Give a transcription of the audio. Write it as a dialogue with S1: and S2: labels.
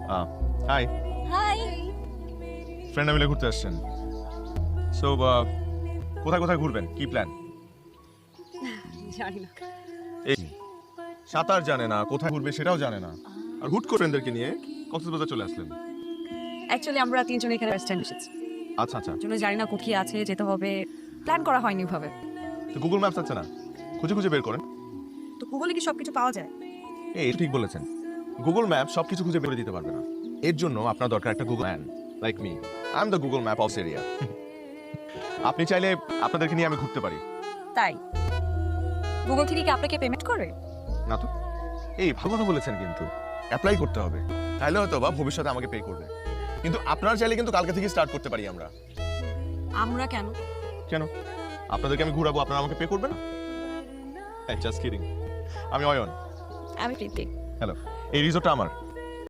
S1: High,
S2: high.
S1: ফ্রেন্ডরা মিলে ঘুরতে আসছেন। সো কোথায় কোথায় ঘুরবেন, কি প্ল্যান?
S2: জানি না।
S1: এই সাঁতার জানে না, কোথায় ঘুরবে সেটাও জানে না, আর হুট করে ফ্রেন্ডদেরকে নিয়ে কক্সবাজার চলে আসলেন।
S2: অ্যাকচুয়ালি আমরা তিনজন এখানে রেস্টুরেন্ট এসেছি।
S1: আচ্ছা আচ্ছা,
S2: জন্য জানি না কোথায় আছে, যেতে হবে, প্ল্যান করা হয়নি ওভাবে।
S1: তো গুগল ম্যাপস আছে না, খুঁজে খুঁজে বের করেন।
S2: তো গুগলে কি সবকিছু পাওয়া যায়?
S1: এই ঠিক বলেছেন, গুগল ম্যাপ সবকিছু খুঁজে বের করে দিতে পারবে না। এর জন্য আপনার দরকার একটা Google man like me. I am the Google map of area. আপনি চাইলে আপনাদেরকে নিয়ে আমি ঘুরতে পারি।
S2: তাই গুগল থেকে কি আপনাকে পেমেন্ট করে?
S1: না তো, এই ভালো কথা বলেছেন, কিন্তু অ্যাপ্লাই করতে হবে, তাহলে হয়তো বা ভবিষ্যতে আমাকে পে করবে। কিন্তু আপনারা চাইলে কিন্তু কালকে থেকে স্টার্ট করতে পারি আমরা।
S2: আমরা কেন?
S1: কেন? আপনাদেরকে আমি ঘুরাবো, আপনারা আমাকে পে করবে না? Just kidding. আমি অয়ন।
S2: আমি প্রীতি।
S1: হ্যালো, এই রিসোর্টটা আমার।